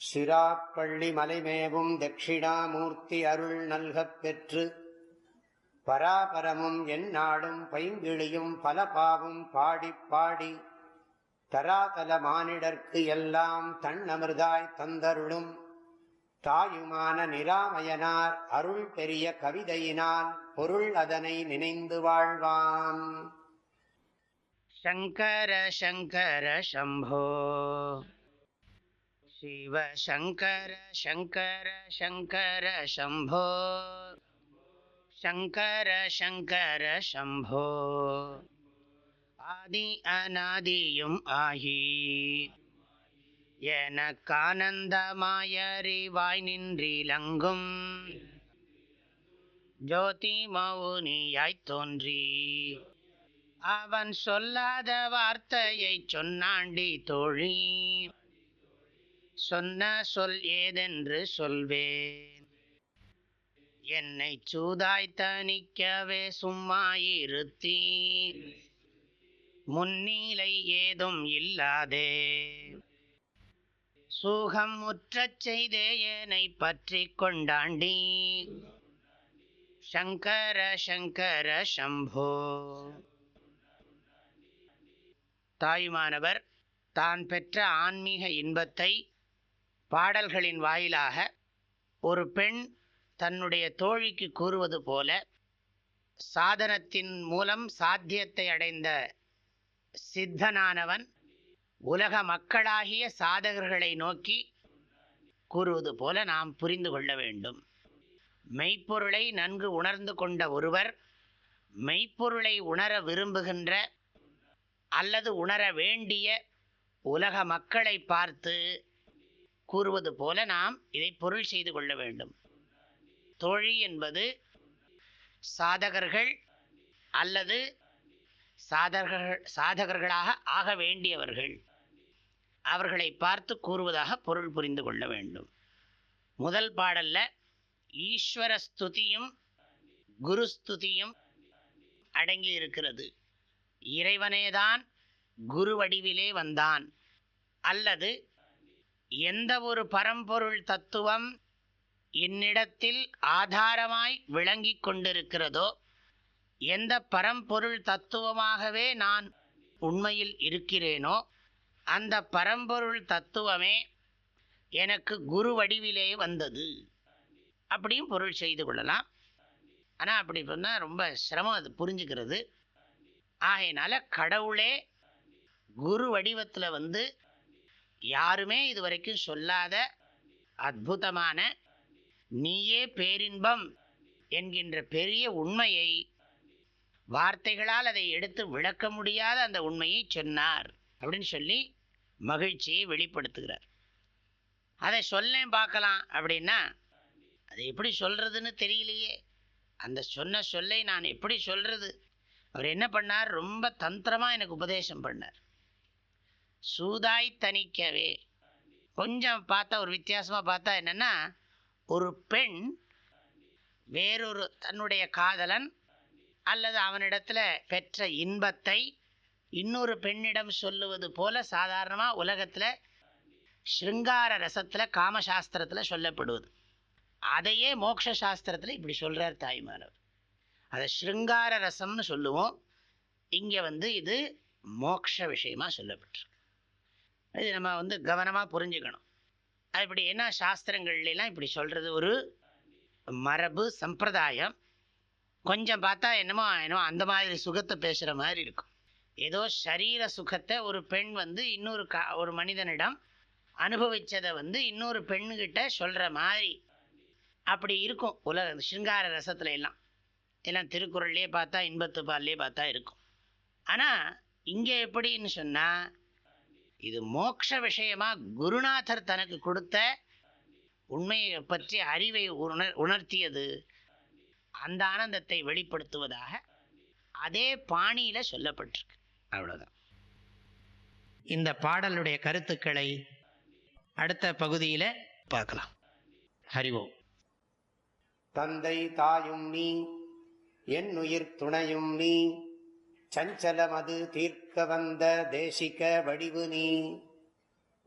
சிராப்பள்ளி மலைமேவும் தட்சிணாமூர்த்தி அருள் நல்கப் பெற்று பராபரமும் எந்நாடும் பைங்கிழியும் பல பாவும் பாடிப் பாடி தராதல மானிடர்க்கு எல்லாம் தன்னமிர்தாய் தந்தருளும் தாயுமான நிராமயனார் அருள் பெரிய கவிதையினால் பொருள் அதனை நினைந்து வாழ்வான். சங்கர சங்கர சம்போ சிவ சங்கர சங்கர சங்கர சம்போ சங்கர சங்கர சம்போ ஆதி அநாதியும் ஆகி எனக்கானந்தமாயறிவாய் நின்றிலங்கும் ஜோதி மௌனியாய்த் தோன்றி அவன் சொல்லாத வார்த்தையை சொன்னாண்டி தோழி சொன்ன சொல் ஏதென்று சொல்வேன் என்னை சூதாய் தணிக்கவே சும்மாயிருத்தீ முன்னிலை ஏதும் இல்லாதே சூகம் முற்றச் செய்தே என்னை பற்றி கொண்டாண்டி சங்கர சங்கர சம்போ. தாயுமானவர் தான் பெற்ற ஆன்மீக இன்பத்தை பாடல்களின் வாயிலாக ஒரு பெண் தன்னுடைய தோழிக்கு கூறுவது போல சாதனத்தின் மூலம் சாத்தியத்தை அடைந்த சித்தனானவன் உலக மக்களாகிய சாதகர்களை நோக்கி கூறுவது போல நாம் புரிந்து கொள்ள வேண்டும். மெய்ப்பொருளை நன்கு உணர்ந்து கொண்ட ஒருவர் மெய்ப்பொருளை உணர விரும்புகின்ற அல்லது உணர வேண்டிய உலக மக்களை பார்த்து கூறுவது போல நாம் இதை பொருள் செய்து கொள்ள வேண்டும். தோழி என்பது சாதகர்கள் அல்லது சாதகர்களாக ஆக வேண்டியவர்கள், அவர்களை பார்த்து கூறுவதாக பொருள் புரிந்து கொள்ள வேண்டும். முதல் பாடல்ல ஈஸ்வர ஸ்துதியும் குரு ஸ்துதியும் அடங்கி இருக்கிறது. இறைவனேதான் குரு வடிவிலே வந்தான், அல்லது எந்த ஒரு பரம்பொருள் தத்துவம் என்னிடத்தில் ஆதாரமாய் விளங்கி கொண்டிருக்கிறதோ, எந்த பரம்பொருள் தத்துவமாகவே நான் உண்மையில் இருக்கிறேனோ அந்த பரம்பொருள் தத்துவமே எனக்கு குரு வடிவிலே வந்தது அப்படியும் பொருள் செய்து கொள்ளலாம். ஆனால் அப்படி சொன்னால் ரொம்ப சிரமம் அது புரிஞ்சுக்கிறது. ஆகையினால கடவுளே குரு வடிவத்தில் வந்து யாருமே இதுவரைக்கும் சொல்லாத அற்புதமான நீயே பேரின்பம் என்கின்ற பெரிய உண்மையை வார்த்தைகளால் அதை எடுத்து விளக்க முடியாத அந்த உண்மையை சொன்னார் அப்படின்னு சொல்லி மகிழ்ச்சியை வெளிப்படுத்துகிறார். அதை சொல்லேன் பார்க்கலாம் அப்படின்னா அது எப்படி சொல்கிறதுன்னு தெரியலையே, அந்த சொன்ன சொல்லை நான் எப்படி சொல்கிறது? அவர் என்ன பண்ணார், ரொம்ப தந்திரமாக எனக்கு உபதேசம் பண்ணார். சூதாய் தணிக்கவே. கொஞ்சம் பார்த்தா ஒரு வித்தியாசமாக பார்த்தா என்னென்னா, ஒரு பெண் வேறொரு தன்னுடைய காதலன் அல்லது அவனிடத்தில் பெற்ற இன்பத்தை இன்னொரு பெண்ணிடம் சொல்லுவது போல சாதாரணமாக உலகத்தில் ஸ்ருங்கார ரசத்தில் காமசாஸ்திரத்தில் சொல்லப்படுவது. அதையே மோட்ச சாஸ்திரத்தில் இப்படி சொல்கிறார் தாய்மானவர். அதை ஸ்ருங்கார ரசம்னு சொல்லுவோம், இங்கே வந்து இது மோட்ச விஷயமாக சொல்லப்பட்டிருக்கு. இது நம்ம கவனமாக புரிஞ்சுக்கணும். அது இப்படி என்ன சாஸ்திரங்கள்லாம் இப்படி சொல்கிறது ஒரு மரபு சம்பிரதாயம். கொஞ்சம் பார்த்தா என்னமோ அந்த மாதிரி சுகத்தை பேசுகிற மாதிரி இருக்கும். ஏதோ சரீர சுகத்தை ஒரு பெண் இன்னொரு ஒரு மனிதனிடம் அனுபவித்ததை இன்னொரு பெண்ணுக்கிட்ட சொல்கிற மாதிரி அப்படி இருக்கும் உலக சிங்கார ரசத்துல எல்லாம் திருக்குறள்லேயே பார்த்தா இன்பத்து பால்லே பார்த்தா இருக்கும். ஆனால் இங்கே எப்படின்னு சொன்னால் இது மோட்ச விஷயமாக குருநாதர் தனக்கு கொடுத்த உண்மையை பற்றி அறிவை உணர்த்தியது, அந்த ஆனந்தத்தை வெளிப்படுத்துவதாக அதே பாணியில் சொல்லப்பட்டிருக்கு. அவ்வளோதான். இந்த பாடலுடைய கருத்துக்களை அடுத்த பகுதியில் பார்க்கலாம். ஹரி ஓம். தந்தை தாயும் நீ, என் உயிர் துணையும் நீ, சஞ்சலமது தீர்க்க வந்த தேசிக வடிவு நீ,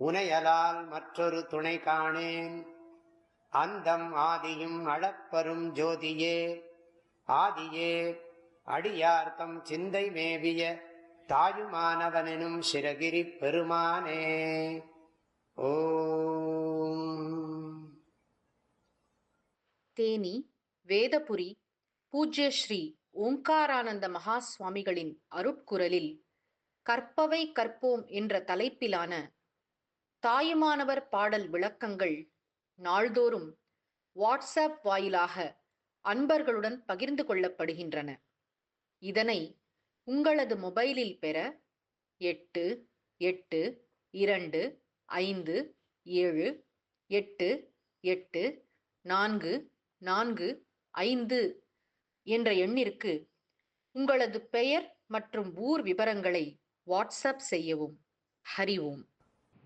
உனையலால் மற்றொரு துணை காணேன். அந்தம் ஆதியும் அளப்பரும் ஜோதியே ஆதியே அடியார்த்தம் சிந்தை மேவிய தாயுமானவனும் சிரகிரி பெருமானே. ஓம். தேனி வேதபுரி பூஜ்ய ஸ்ரீ ஓங்காரானந்த மகா சுவாமிகளின் அருட்குரலில் கற்பவை கற்போம் என்ற தலைப்பிலான தாயுமானவர் பாடல் விளக்கங்கள் நாள்தோறும் வாட்ஸ்அப் வாயிலாக அன்பர்களுடன் பகிர்ந்து கொள்ளப்படுகின்றன. இதனை உங்களது மொபைலில் பெற 8827488445 என்ற எண்ணிற்கு உங்களது பெயர் மற்றும் ஊர் விவரங்களை வாட்ஸ்அப் செய்யவும். ஹரி ஓம்.